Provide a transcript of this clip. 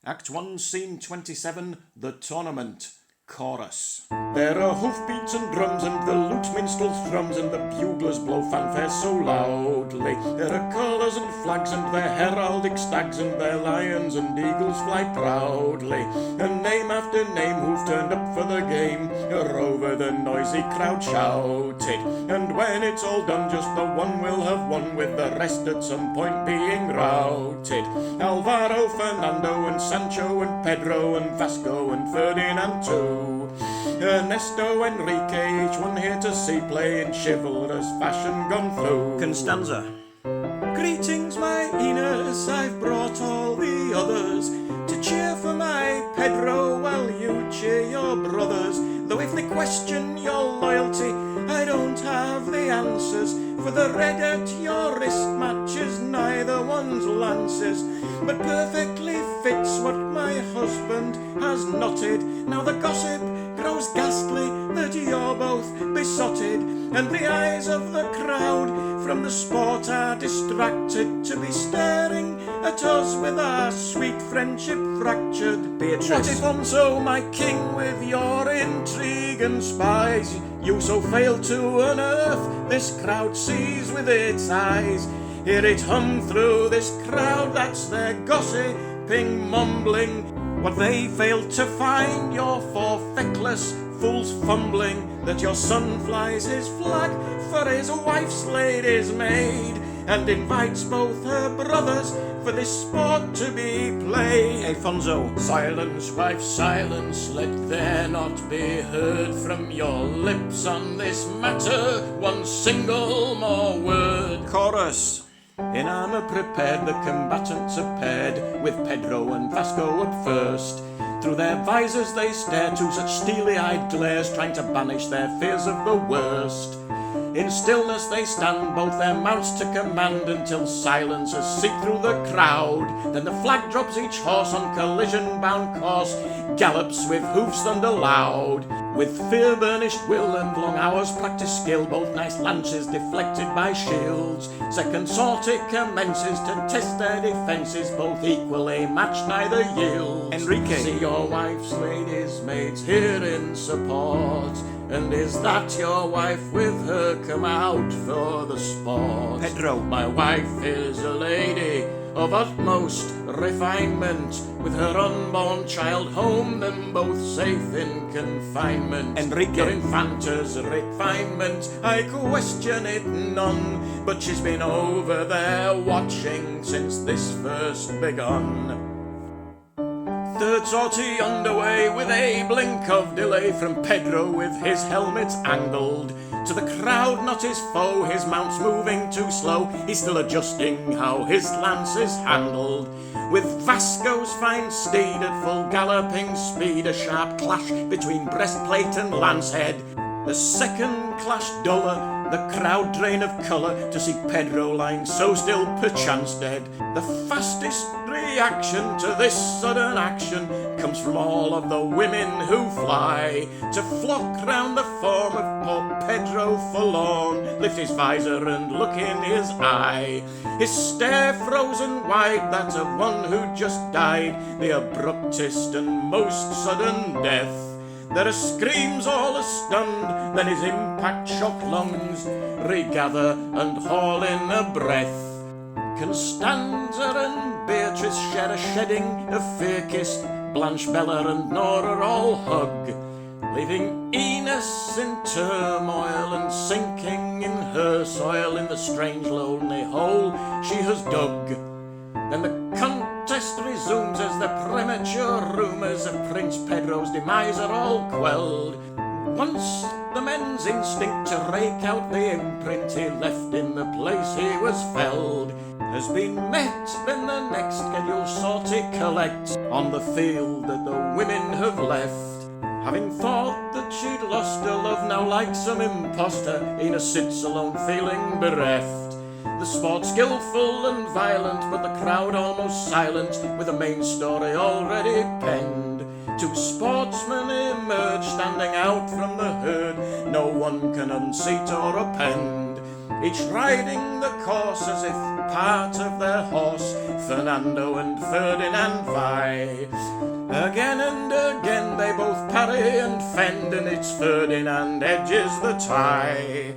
Act 1, Scene 27, The Tournament. Chorus. There are hoofbeats and drums, and the lute minstrels thrums, and the buglers blow fanfare so loudly. There are colours and flags, and their heraldic stags, and their lions and eagles fly proudly. And name after name who've turned up for the game are over the noisy crowd shouted. And when it's all done, just the one will have won, with the rest at some point being routed. Alvaro, Fernando, and Sancho, and Pedro, and Vasco, and Ferdinand too. Ernesto, Enrique, each one here to see play in chivalrous fashion gone through. Constanza. Greetings, my Ines, I've brought all the others to cheer for my Pedro while you cheer your brothers. Though if they question your loyalty, I don't have the answers, for the red at your wrist matches neither one's lances, but perfectly fits what my husband has knotted. Now the gossip grows ghastly that you're both besotted, and the eyes of the crowd from the sport are distracted to be staring at us with our sweet friendship fractured. Beatrice. What if Onzo, my king, with your intrigue and spies, you so fail to unearth this crowd sees with its eyes? Hear it hum through this crowd, that's their gossiping, mumbling. What they failed to find, your four feckless fools fumbling, that your son flies his flag for his wife's lady's maid, and invites both her brothers for this sport to be played. Alfonso. Silence, wife, silence, let there not be heard from your lips on this matter one single more word. Chorus. In armour prepared, the combatants are paired, with Pedro and Vasco up first. Through their visors they stare to such steely-eyed glares, trying to banish their fears of the worst. In stillness they stand, both their mounts to command, until silencers seep through the crowd. Then the flag drops, each horse on collision-bound course gallops with hoofs thunder loud. With fear-burnished will and long hours' practised skill, both nice lances deflected by shields, second sortie commences to test their defences, both equally matched, neither yields. Enrique. See your wife's ladies' maids here in support, and is that your wife with her come out for the sport? Pedro. My wife is a lady of utmost refinement, with her unborn child home, them both safe in confinement. Enrique. Your infanta's refinement, I question it none, but she's been over there watching since this first begun. Third sortie underway, with a blink of delay from Pedro, with his helmet angled to the crowd, not his foe. His mount's moving too slow, he's still adjusting how his lance is handled. With Vasco's fine steed at full galloping speed, a sharp clash between breastplate and lance head. The second clash duller, the crowd drain of colour, to see Pedro lying so still, perchance dead. The fastest reaction to this sudden action comes from all of the women who fly to flock round the form of poor Pedro forlorn, lift his visor and look in his eye. His stare frozen wide, that of one who just died, the abruptest and most sudden death. There are screams all a-stunned, then his impact-shocked lungs regather and haul in a breath. Constanza and Beatrice share a shedding of fear-kissed Blanche, Bella and Nora all hug, leaving Ines in turmoil and sinking in her soil in the strange lonely hole she has dug. Then the contest resumes as the premature rumours of Prince Pedro's demise are all quelled. Once the men's instinct to rake out the imprint he left in the place he was felled has been met, then the next scheduled sortie collects on the field that the women have left. Having thought that she'd lost her love, now like some impostor, Ines sits alone feeling bereft. The sport skillful and violent, but the crowd almost silent, with the main story already penned. Two sportsmen emerge, standing out from the herd, no one can unseat or append. each riding the course as if part of their horse, Fernando and Ferdinand vie. Again and again they both parry and fend, and it's Ferdinand edges the tie.